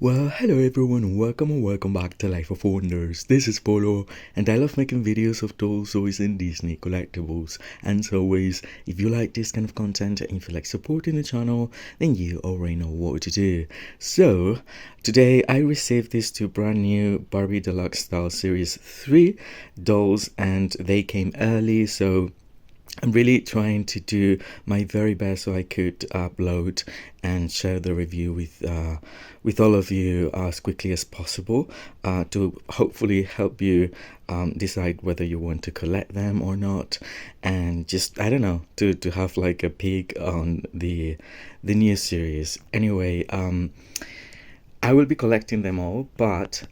Well, hello everyone, welcome and welcome back to Life of Wonders. This is Polo, and I love making videos of dolls, toys, and Disney collectibles. And as always, if you like this kind of content and if you like supporting the channel, then you already know what to do. So, today I received these two brand new Barbie Deluxe Style Series 3 dolls, and they came early, so I'm really trying to do my very best so I could upload and share the review with all of you as quickly as possible to hopefully help you decide whether you want to collect them or not, and just I don't know, to have like a peek on the new series. Anyway, I will be collecting them all, but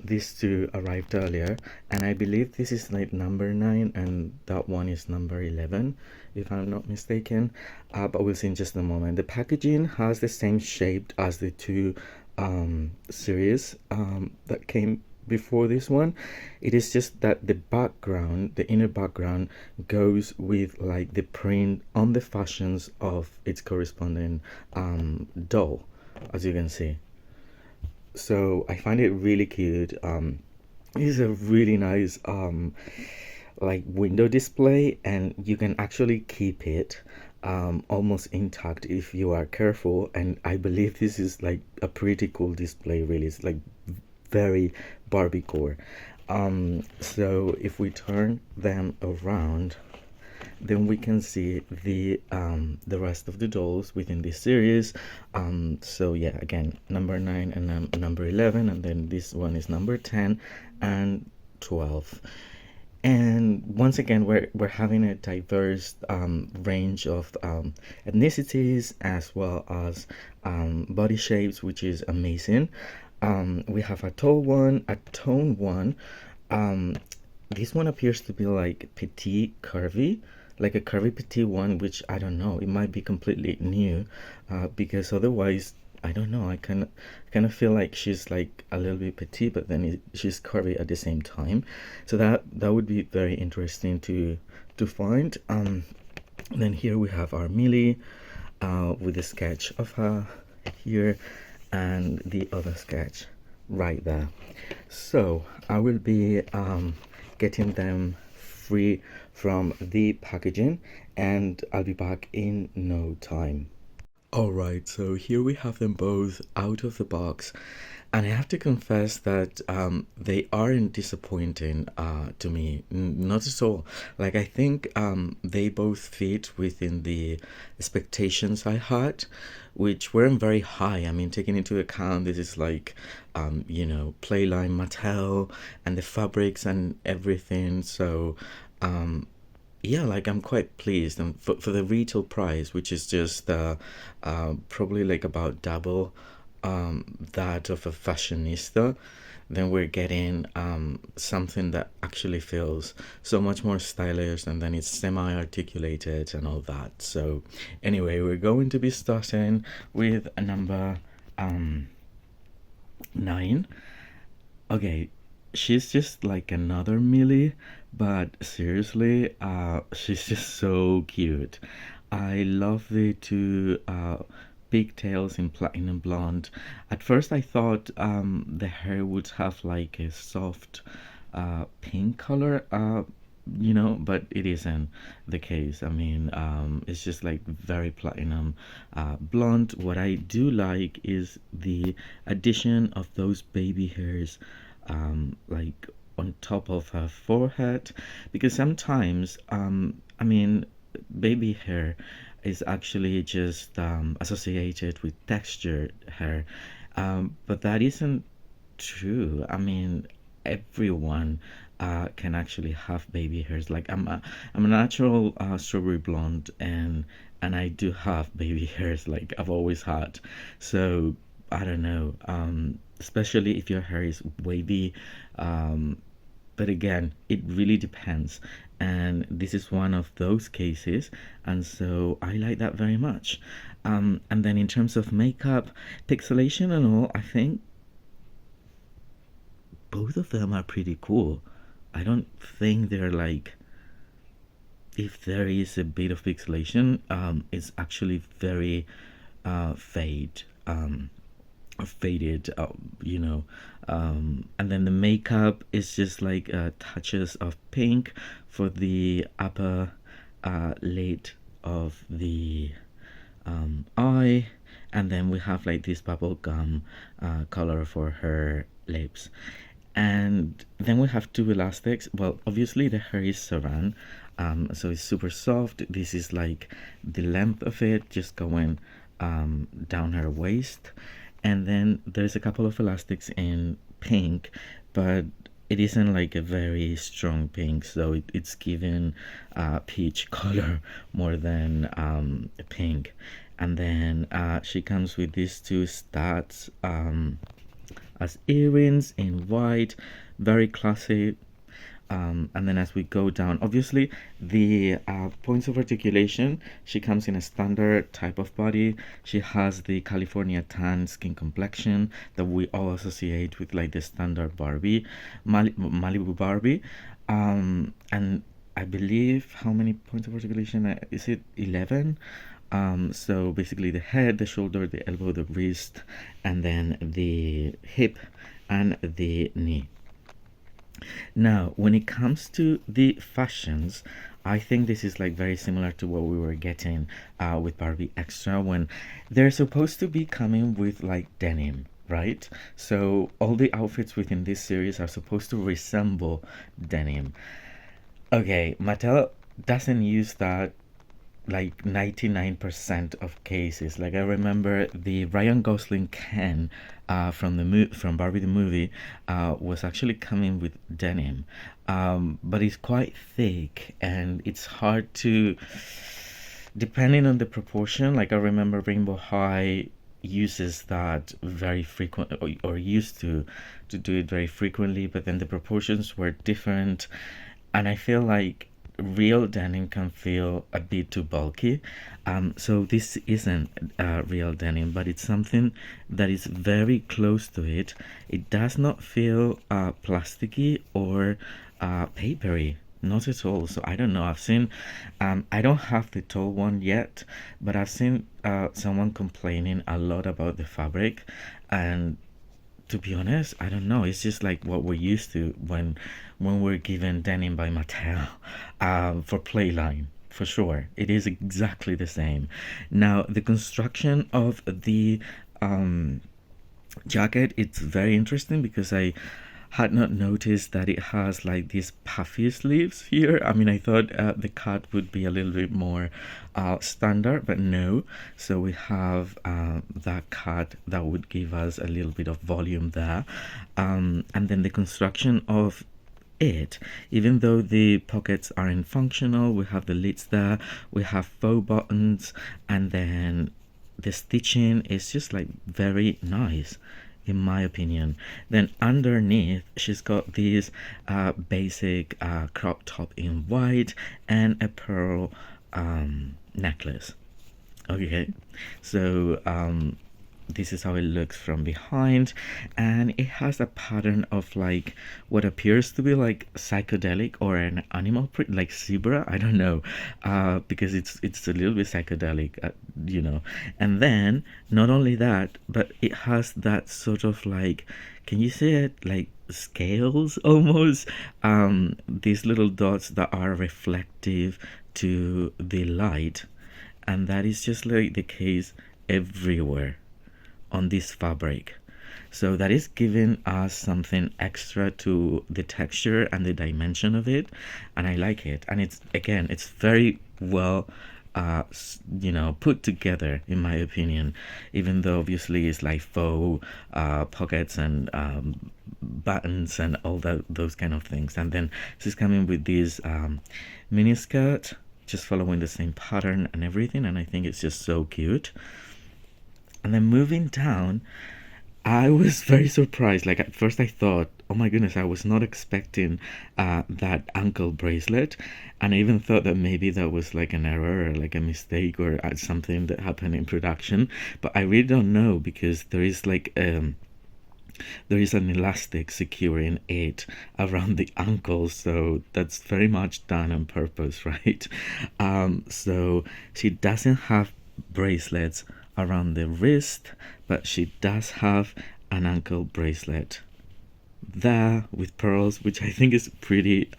these two arrived earlier, and I believe this is like number 9 and that one is number 11, if I'm not mistaken. But we'll see in just a moment. The packaging has the same shape as the two series that came before this one. It is just that the background, the inner background, goes with like the print on the fashions of its corresponding doll, as you can see. So I find it really cute. It's a really nice like window display, and you can actually keep it almost intact if you are careful. And I believe this is like a pretty cool display. Really, it's like very Barbie core. So if we turn them around, then we can see the rest of the dolls within this series. So yeah, again, number 9 and number 11, and then this one is number 10 and 12. And once again, we're having a diverse range of ethnicities as well as body shapes, which is amazing. We have a tall one, a toned one. This one appears to be like petite curvy, like a curvy petite one, which I don't know, it might be completely new, because otherwise I don't know, I kind of feel like she's like a little bit petite, but then she's curvy at the same time. So that would be very interesting to find. Then here we have our Millie with a sketch of her here, and the other sketch right there. So I will be getting them free from the packaging, and I'll be back in no time. Alright, so here we have them both out of the box, and I have to confess that they aren't disappointing to me, not at all. Like, I think they both fit within the expectations I had, which weren't very high. I mean, taking into account this is like, Playline Mattel and the fabrics and everything, so yeah, like I'm quite pleased, and for the retail price, which is just probably like about double that of a fashionista, then we're getting something that actually feels so much more stylish, and then it's semi-articulated and all that. So anyway, we're going to be starting with a number 9. Okay, she's just like another Millie, but seriously, she's just so cute. I love the two pigtails in platinum blonde. At first, I thought the hair would have like a soft pink color, but it isn't the case. I mean, it's just like very platinum blonde. What I do like is the addition of those baby hairs, like on top of her forehead, because sometimes, I mean, baby hair is actually just associated with textured hair, but that isn't true. I mean, everyone can actually have baby hairs. Like I'm a natural strawberry blonde, and I do have baby hairs. Like I've always had. So I don't know. Especially if your hair is wavy. But again, it really depends. And this is one of those cases, and so I like that very much. And then in terms of makeup, pixelation and all, I think both of them are pretty cool. I don't think they're like, if there is a bit of pixelation, it's actually very fade. faded, and then the makeup is just like touches of pink for the upper lid of the eye, and then we have like this bubble gum color for her lips. And then we have two elastics. Well, obviously the hair is saran, so it's super soft. This is like the length of it, just going down her waist. And then there's a couple of elastics in pink, but it isn't like a very strong pink, so it's given peach color more than pink. And then she comes with these two studs as earrings in white, very classy. And then as we go down, obviously the points of articulation, she comes in a standard type of body. She has the California tan skin complexion that we all associate with like the standard Barbie, Malibu Barbie. And I believe, how many points of articulation is it? 11. So basically the head, the shoulder, the elbow, the wrist, and then the hip and the knee. Now, when it comes to the fashions, I think this is like very similar to what we were getting with Barbie Extra, when they're supposed to be coming with like denim, right? So all the outfits within this series are supposed to resemble denim. Okay, Mattel doesn't use that like 99% of cases. Like I remember the Ryan Gosling Ken from from Barbie the movie was actually coming with denim, but it's quite thick and it's hard to, depending on the proportion. Like I remember Rainbow High uses that very frequent, or used to do it very frequently, but then the proportions were different, and I feel like real denim can feel a bit too bulky. So this isn't real denim, but it's something that is very close to it. It does not feel plasticky or papery. Not at all. So I don't know. I've seen, I don't have the tall one yet, but I've seen someone complaining a lot about the fabric, and to be honest, I don't know. It's just like what we're used to when we're given denim by Mattel for Playline. For sure, it is exactly the same. Now, the construction of the jacket, it's very interesting because I had not noticed that it has like these puffy sleeves here. I mean, I thought the cut would be a little bit more standard, but no. So we have that cut that would give us a little bit of volume there. And then the construction of it, even though the pockets aren't functional, we have the lids there, we have faux buttons, and then the stitching is just like very nice in my opinion. Then underneath she's got this basic crop top in white and a pearl necklace. Okay, so this is how it looks from behind, and it has a pattern of like what appears to be like psychedelic or an animal print, like zebra. I don't know, because it's a little bit psychedelic, and then not only that, but it has that sort of like, can you say it, like scales almost, these little dots that are reflective to the light, and that is just like the case everywhere on this fabric. So that is giving us something extra to the texture and the dimension of it, and I like it. And it's, again, it's very well put together in my opinion, even though obviously it's like faux pockets and buttons and all those kind of things. And then she's coming with this mini skirt, just following the same pattern and everything, and I think it's just so cute. And then moving down, I was very surprised. Like at first I thought, oh my goodness, I was not expecting that ankle bracelet. And I even thought that maybe that was like an error or like a mistake or something that happened in production. But I really don't know, because there is like there is an elastic securing it around the ankle, so that's very much done on purpose, right? So she doesn't have bracelets around the wrist, but she does have an ankle bracelet there with pearls, which I think is pretty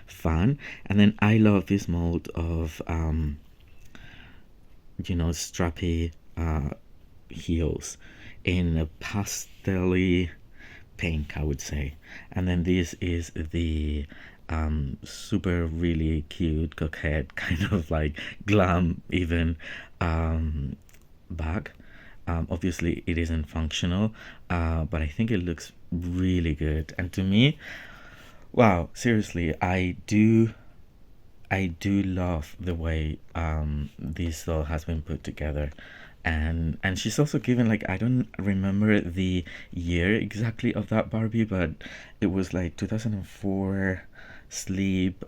fun. And then I love this mold of strappy heels in a pastel pink, I would say. And then this is the super really cute coquette kind of like glam even bag. Obviously it isn't functional, but I think it looks really good. And to me, wow, seriously, I do love the way this doll has been put together. And she's also given, like, I don't remember the year exactly of that Barbie, but it was like 2004 sleep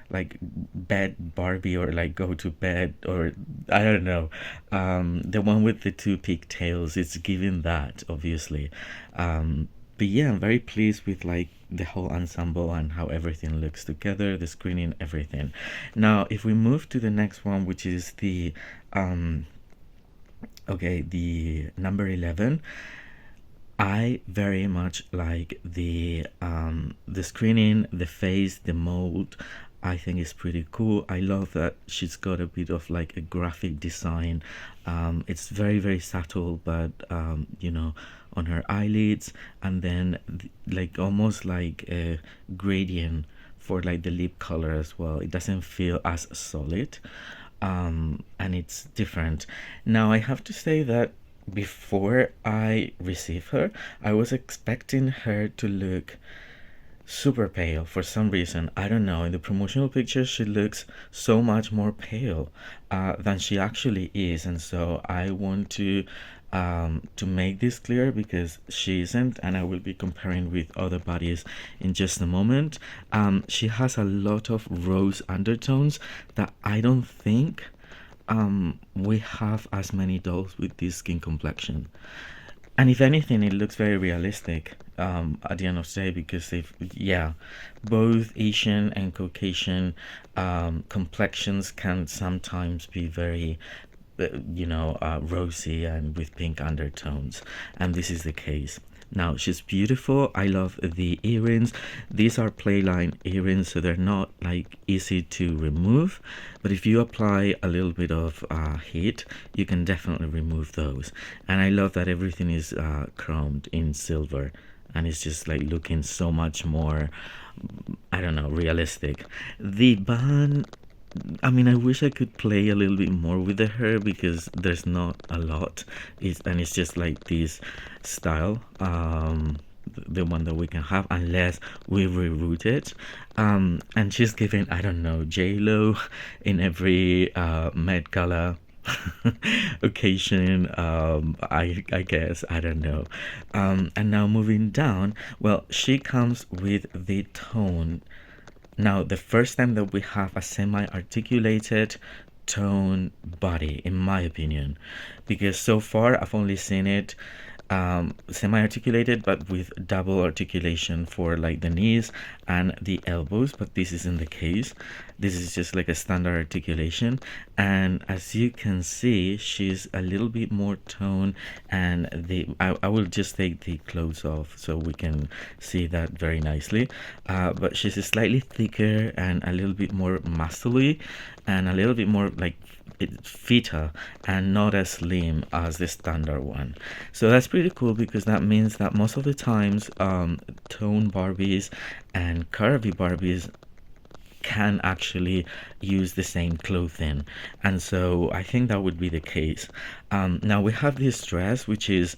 like bed Barbie, or like go to bed, or I don't know. The one with the two pigtails, it's given that, obviously. But yeah, I'm very pleased with like the whole ensemble and how everything looks together, the screening, everything. Now, if we move to the next one, which is the the number 11, I very much like the screening, the face, the mold. I think it's pretty cool. I love that she's got a bit of like a graphic design. It's very, very subtle, but on her eyelids, and then like almost like a gradient for like the lip color as well. It doesn't feel as solid, and it's different. Now, I have to say that before I receive her, I was expecting her to look super pale for some reason. I don't know. In the promotional pictures, she looks so much more pale than she actually is, and so I want to make this clear because she isn't, and I will be comparing with other bodies in just a moment. She has a lot of rose undertones that I don't think we have as many dolls with this skin complexion. And if anything, it looks very realistic at the end of the day, because both Asian and Caucasian complexions can sometimes be very rosy and with pink undertones, and this is the case. Now, she's beautiful. I love the earrings. These are playline earrings, so they're not like easy to remove, but if you apply a little bit of heat, you can definitely remove those. And I love that everything is chromed in silver, and it's just like looking so much more, I don't know, realistic. The band, I mean, I wish I could play a little bit more with the hair because there's not a lot. It's just like this style, the one that we can have, unless we reroute it. And she's giving, I don't know, J-Lo in every Met Gala occasion, I guess, I don't know. And now moving down, well, she comes with the tone. Now, the first time that we have a semi-articulated tone body, in my opinion, because so far I've only seen it semi-articulated, but with double articulation for like the knees and the elbows, but this isn't the case. This is just like a standard articulation, and as you can see, she's a little bit more toned, and I will just take the clothes off so we can see that very nicely, but she's slightly thicker and a little bit more muscly and a little bit more like fitter, and not as slim as the standard one. So that's pretty cool, because that means that most of the times tone Barbies and curvy Barbies can actually use the same clothing, and so I think that would be the case. Now we have this dress, which is,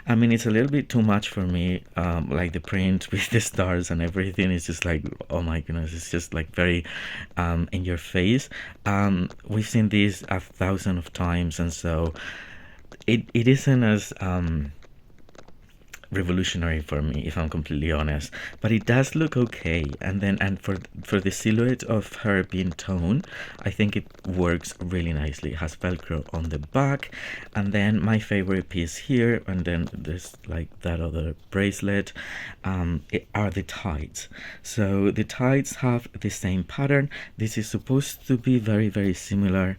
I mean, it's a little bit too much for me. Like the print with the stars and everything is just like, oh my goodness, it's just like very in your face. We've seen this 1,000 of times, and so it isn't as revolutionary for me, if I'm completely honest, but it does look okay. And for the silhouette of her being toned, I think it works really nicely. It has velcro on the back, and then my favorite piece here, and then there's like that other bracelet, are the tights. So the tights have the same pattern. This is supposed to be very, very similar.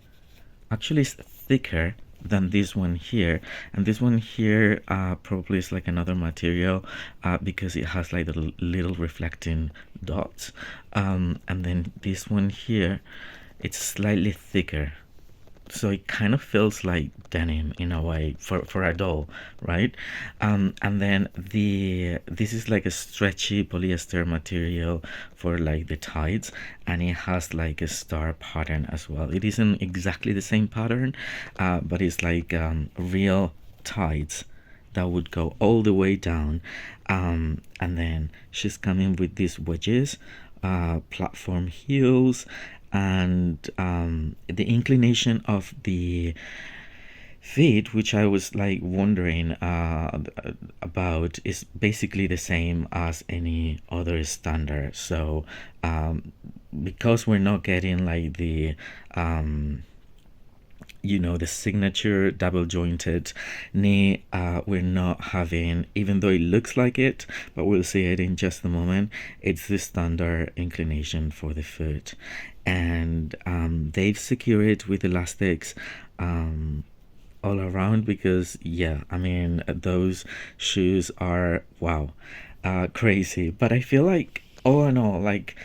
Actually, it's thicker than this one here. And this one here probably is like another material because it has like the little reflecting dots. And then this one here, it's slightly thicker, so it kind of feels like denim in a way for a doll, right? And then this is like a stretchy polyester material for like the tights, and it has like a star pattern as well. It isn't exactly the same pattern, but it's like real tights that would go all the way down. And then she's coming with these wedges, platform heels, and the inclination of the feet, which I was like wondering about, is basically the same as any other standard. So because we're not getting like the the signature double jointed knee, we're not having, even though it looks like it, but we'll see it in just a moment, it's the standard inclination for the foot. And they've secured it with elastics all around, because yeah, I mean, those shoes are wow, crazy. But I feel like all in all, like,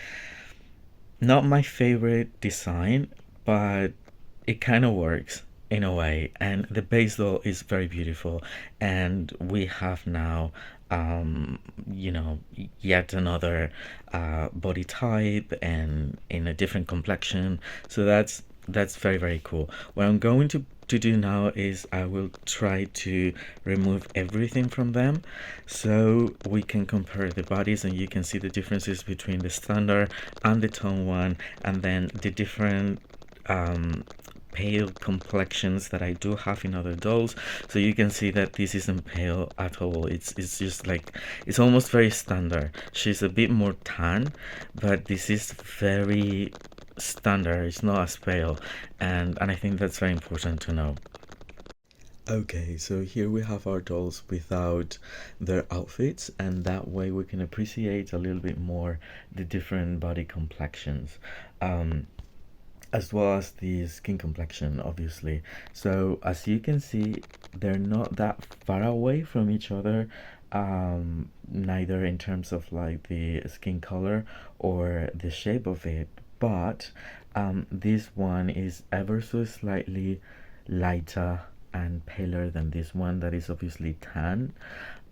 not my favorite design, but it kind of works in a way. And the base though is very beautiful, and we have now yet another body type and in a different complexion. So that's very, very cool. What I'm going to do now is I will try to remove everything from them so we can compare the bodies, and you can see the differences between the standard and the tone one, and then the different pale complexions that I do have in other dolls. So you can see that this isn't pale at all. It's just like, it's almost very standard. She's a bit more tan, but this is very standard. It's not as pale, and I think that's very important to know. Okay, so here we have our dolls without their outfits, and that way we can appreciate a little bit more the different body complexions. As well as the skin complexion, obviously. So as you can see, they're not that far away from each other, neither in terms of like the skin color or the shape of it, but this one is ever so slightly lighter and paler than this one that is obviously tan.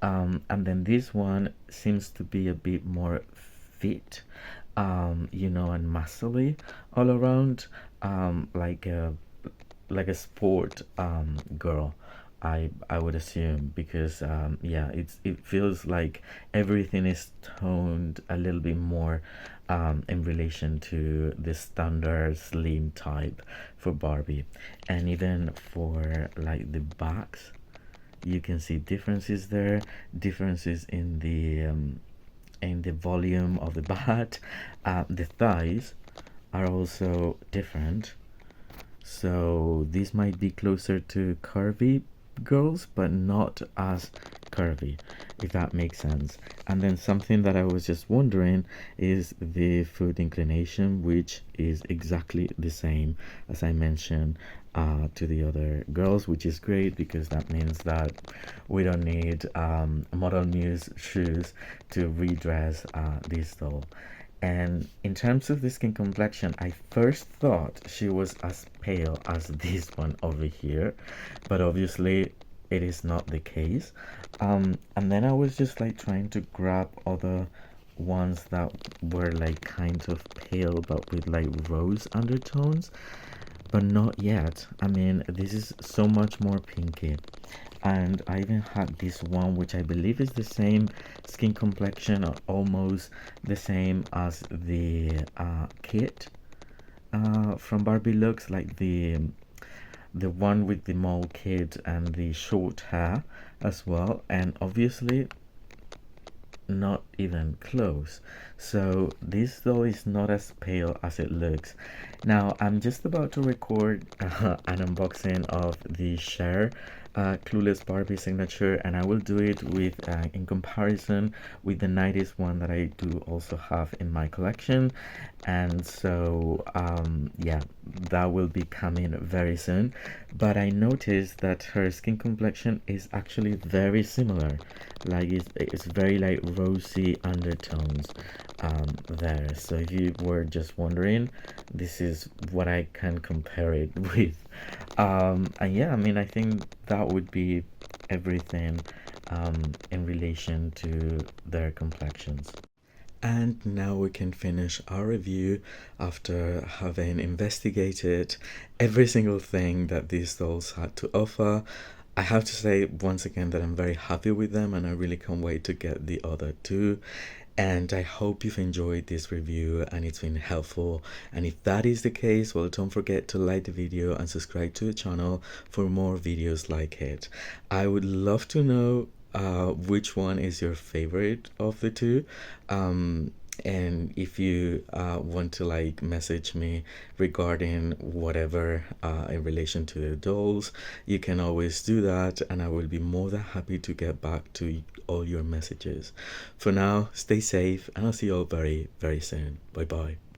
And then this one seems to be a bit more fit, and muscly all around, like a sport girl. I would assume, because yeah, it feels like everything is toned a little bit more in relation to the standard slim type for Barbie. And even for like the backs, you can see differences there, differences in the volume of the butt. The thighs are also different, so this might be closer to curvy girls, but not as curvy, if that makes sense. And then something that I was just wondering is the foot inclination, which is exactly the same as I mentioned to the other girls, which is great, because that means that we don't need Model Muse shoes to redress this doll. And in terms of the skin complexion, I first thought she was as pale as this one over here, but obviously it is not the case. And then I was just like trying to grab other ones that were like kind of pale but with like rose undertones, but not yet. I mean, this is so much more pinky. And I even had this one, which I believe is the same skin complexion, or almost the same as the kit from Barbie Deluxe, like the one with the mole kid and the short hair as well, and obviously not even close. So this doll is not as pale as it looks. Now I'm just about to record an unboxing of the Cher Clueless Barbie signature, and I will do it with in comparison with the 90s one that I do also have in my collection. And so yeah, that will be coming very soon. But I noticed that her skin complexion is actually very similar. Like it's very like rosy undertones there. So if you were just wondering, this is what I can compare it with. And yeah, I mean, I think that would be everything in relation to their complexions. And now we can finish our review after having investigated every single thing that these dolls had to offer. I have to say once again that I'm very happy with them and I really can't wait to get the other two. And I hope you've enjoyed this review and it's been helpful. And if that is the case, well, don't forget to like the video and subscribe to the channel for more videos like it. I would love to know which one is your favorite of the two. And if you want to like message me regarding whatever in relation to the dolls, you can always do that and I will be more than happy to get back to all your messages. For now, stay safe and I'll see you all very, very soon. Bye bye.